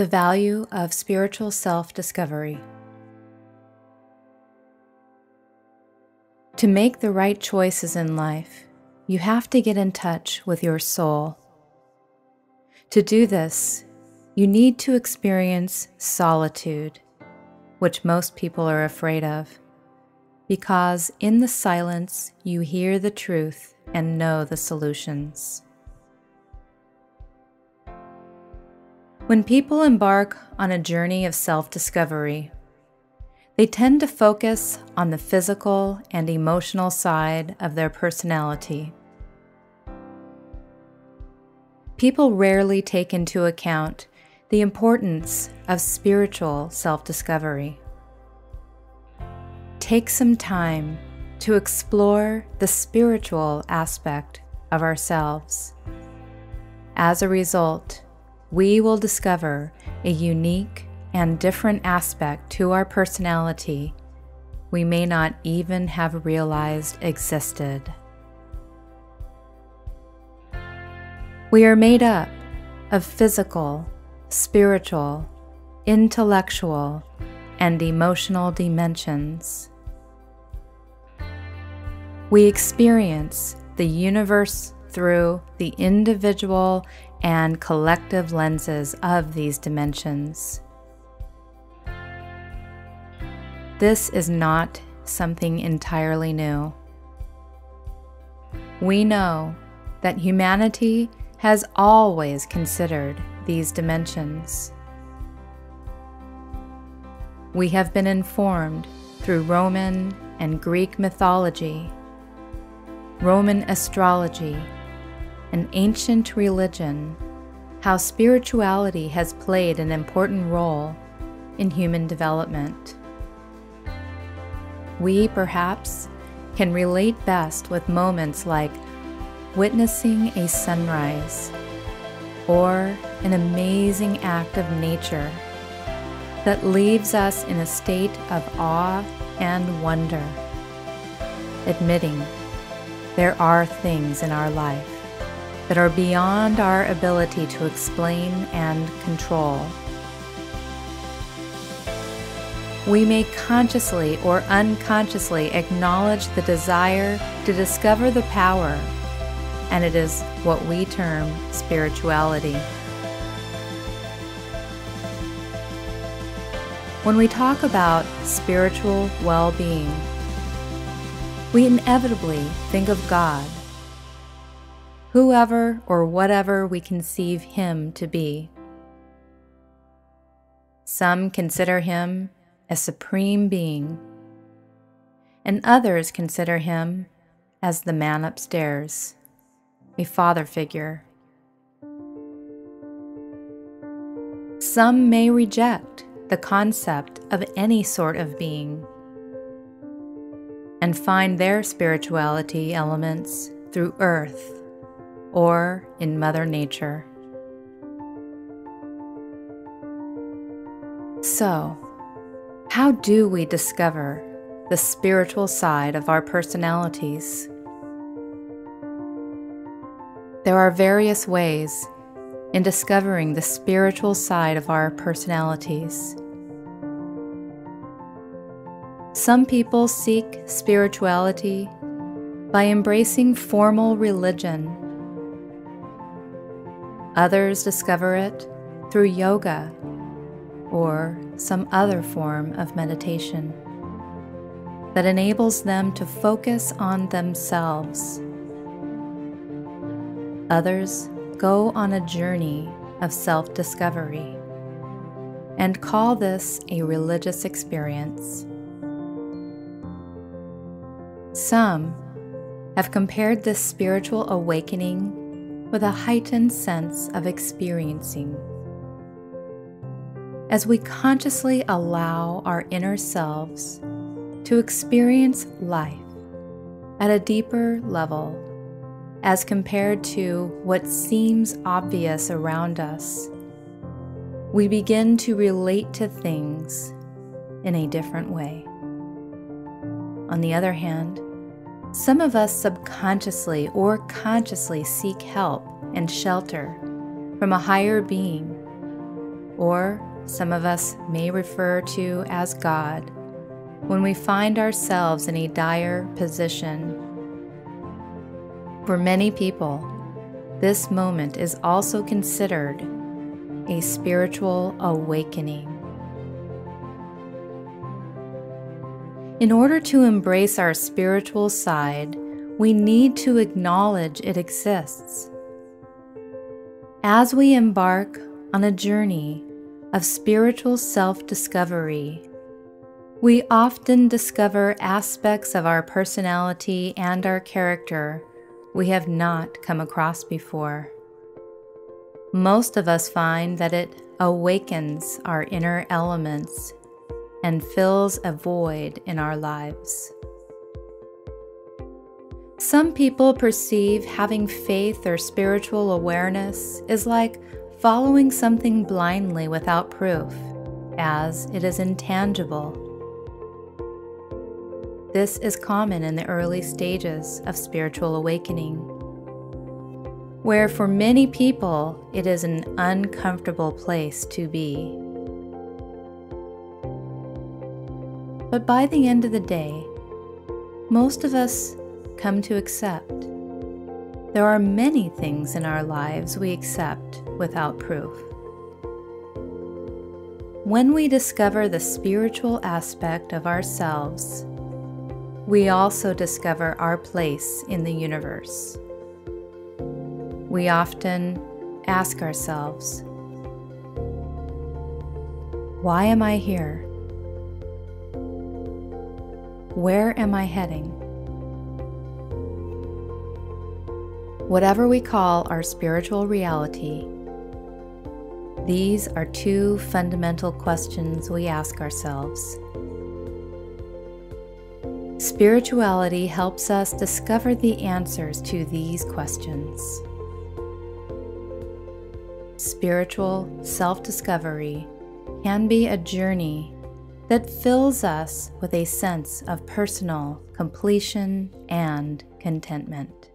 The value of spiritual self-discovery. To make the right choices in life, you have to get in touch with your soul. To do this, you need to experience solitude, which most people are afraid of, because in the silence you hear the truth and know the solutions. When people embark on a journey of self-discovery, they tend to focus on the physical and emotional side of their personality. People rarely take into account the importance of spiritual self-discovery. Take some time to explore the spiritual aspect of ourselves. As a result, we will discover a unique and different aspect to our personality we may not even have realized existed. We are made up of physical, spiritual, intellectual, and emotional dimensions. We experience the universe through the individual and collective lenses of these dimensions. This is not something entirely new. We know that humanity has always considered these dimensions. We have been informed through Roman and Greek mythology, Roman astrology, and ancient religion, how spirituality has played an important role in human development. We perhaps can relate best with moments like witnessing a sunrise or an amazing act of nature that leaves us in a state of awe and wonder, admitting there are things in our life that are beyond our ability to explain and control. We may consciously or unconsciously acknowledge the desire to discover the power, and it is what we term spirituality. When we talk about spiritual well-being, we inevitably think of God, whoever or whatever we conceive Him to be. Some consider Him a supreme being, and others consider Him as the man upstairs, a father figure. Some may reject the concept of any sort of being and find their spirituality elements through earth or in Mother Nature. So, how do we discover the spiritual side of our personalities? There are various ways in discovering the spiritual side of our personalities. Some people seek spirituality by embracing formal religion. Others discover it through yoga or some other form of meditation that enables them to focus on themselves. Others go on a journey of self-discovery and call this a religious experience. Some have compared this spiritual awakening with a heightened sense of experiencing. As we consciously allow our inner selves to experience life at a deeper level as compared to what seems obvious around us, we begin to relate to things in a different way. On the other hand, some of us subconsciously or consciously seek help and shelter from a higher being or some of us may refer to as God, when we find ourselves in a dire position. For many people, this moment is also considered a spiritual awakening. In order to embrace our spiritual side, we need to acknowledge it exists. As we embark on a journey of spiritual self-discovery, we often discover aspects of our personality and our character we have not come across before. Most of us find that it awakens our inner elements and fills a void in our lives. Some people perceive having faith or spiritual awareness is like following something blindly without proof, as it is intangible. This is common in the early stages of spiritual awakening, where for many people it is an uncomfortable place to be. But by the end of the day, most of us come to accept. There are many things in our lives we accept without proof. When we discover the spiritual aspect of ourselves, we also discover our place in the universe. We often ask ourselves, why am I here? Where am I heading? Whatever we call our spiritual reality, these are two fundamental questions we ask ourselves. Spirituality helps us discover the answers to these questions. Spiritual self-discovery can be a journey that fills us with a sense of personal completion and contentment.